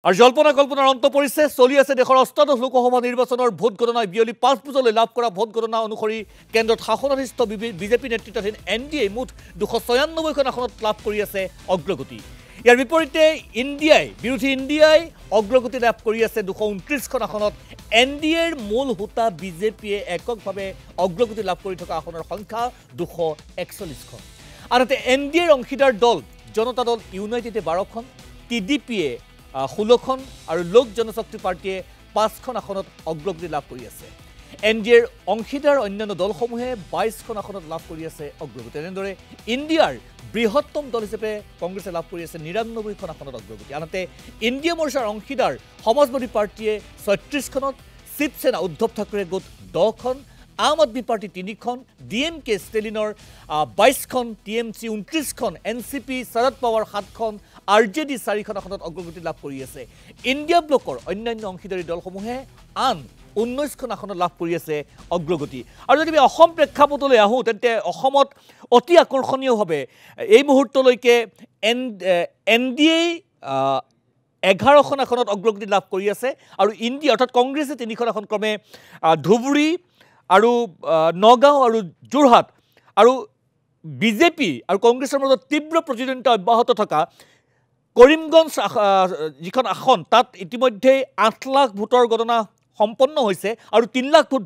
R জল্পনা কল্পনাৰ অন্ত পৰিছে চলি আছে দেশৰ অষ্টাদশ লোকসভা নিৰ্বাচনৰ ভোট গণনা বিয়লি 5 বজালৈ লাভ কৰা ভোট গণনা অনুসৰি কেন্দ্ৰত শাসনাধিষ্ঠ বিজেপি নেতৃত্বাধীন এনডিএ মুঠ 296খন আসনত লাভ কৰি আছে অগ্ৰগতি ইয়াৰ বিপৰীতে বিৰোধী ইণ্ডিয়াই অগ্ৰগতি লাভ কৰি আছে 229খন আসনত এনডিএৰ মূল হোতা বিজেপিয়ে এককভাৱে অগ্ৰগতি লাভ কৰি থকা আসনৰ সংখ্যা 241খন আনহাতে এনডিএৰ অংশীদাৰ দল জনতা দল ইউনাইটেডে 12খন টিডিপিয়ে 16খন আৰু লোক জনশক্তি পাৰ্টিয়ে 5খন আসনত অগ্ৰগতি লাভ কৰি আছে এনডিএৰ অংশীদাৰ অন্যান্য দলসমূহে 22খন আসনত লাভ কৰি আছে অগ্ৰগতি এনেদৰে ইণ্ডিয়াৰ বৃহত্তম দল হিচাপে কংগ্ৰেছে লাভ কৰি আছে 99খন আসনত অগ্ৰগতি আনহাতে ইণ্ডিয়া মৰ্চাৰ অংশীদাৰ সমাজবাদী পাৰ্টিয়ে 36খনত শিৱসেনা উদ্ধৱ ঠাকৰে গোট 10খন আম আদমি পাৰ্টি 3খন ডিএমকে ষ্টেলিনৰ 22খন টিএমচি 29খন এনচিপি শৰদ পাৱাৰ 7খন আৰজেডি 4খন আসনত অগ্ৰগতি লাভ কৰি আছে ইণ্ডিয়া ব্লকৰ অন্যান্য অংশীদাৰী দলসমূহে আন 19খন আসনত লাভ কৰি আছে অগ্ৰগতি আৰু যদি আমি অসম প্ৰেক্ষাপটলৈ আহোঁ তেন্তে অসমত অতি আকৰ্ষণীয়ভাৱে এই মুহূৰ্তলৈকে এনডিএ 11খন আসনত অগ্ৰগতি লাভ কৰি আছে আৰু ইণ্ডিয়া অৰ্থাৎ কংগ্ৰেছে 3খন আসন ক্ৰমে ধুবুৰী আৰু নগাঁও আৰু যোৰহাট আৰু বিজেপি আৰু কংগ্ৰেছৰ মাজত তীব্ৰ প্ৰতিদ্বন্দ্বিতা অব্যাহত থকা কৰিমগঞ্জ যিখন আসন তাত ইতিমধ্যে 8 লাখ ভোটৰ গণনা সম্পন্ন হৈছে আৰু 3 লাখ ভোট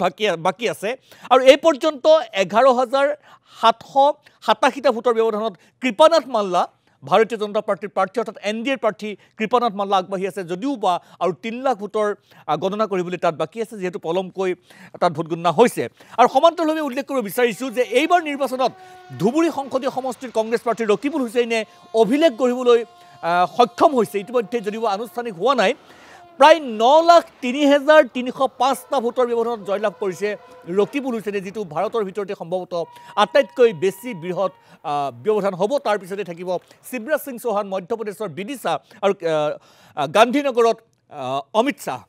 বাকি আছে আৰু এই পৰ্যন্ত 11787টা ভোটৰ ব্যৱধানত কৃপানাথ মাল্লা ভাৰতীয় জনতা পাৰ্টিৰ প্ৰাৰ্থী অৰ্থাৎ এনডিএৰ প্ৰাৰ্থী কৃপানাথ মাল্লা আগবাঢ়ি আছে যদিও বা আৰু 3 লাখ ভোটৰ গণনা কৰিবলৈ তাত বাকি আছে যেহেতু পলমকৈ তাত ভোট গণনা হৈছে আৰু সমান্তৰালভাৱে উল্লেখ কৰিব বিচাৰিছোঁ যে এইবাৰ নিৰ্বাচনত ধুবুৰী সংসদীয় সমষ্টিৰ কংগ্ৰেছ প্ৰাৰ্থী ৰকিবুল হুছেইনে অভিলেখ গঢ়িবলৈ সক্ষম হৈছে ইতিমধ্যে যদিও আনুষ্ঠানিক হোৱা নাই প্ৰায় 9,03,305টা ভোটৰ ব্যৱধানত জয়লাভ কৰিছে ৰকিবুল হুছেইনে যিটো ভাৰতৰ ভিতৰতে সম্ভৱতঃ আটাইতকৈ বেছি বৃহৎ ব্যৱধান হ'ব তাৰ পিছতে থাকিব শিৱৰাজ সিং চৌহান মধ্যপ্ৰদেশৰ বিদিশা আৰু গান্ধীনগৰত অমিত শ্বাহ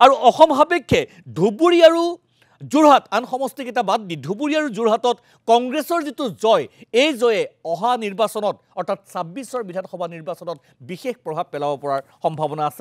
আৰু অসম সাপেক্ষে ধুবুৰী আৰু যোৰহাট আন সমষ্টিকেইটা বাদ দি ধুবুৰী আৰু যোৰহাটত কংগ্ৰেছৰ যিটো জয় এই জয়ে অহা নিৰ্বাচনত অৰ্থাৎ 26ৰ বিধানসভা নিৰ্বাচনত বিশেষ প্ৰভাৱ পেলাব পৰাৰ সম্ভাৱনা আছে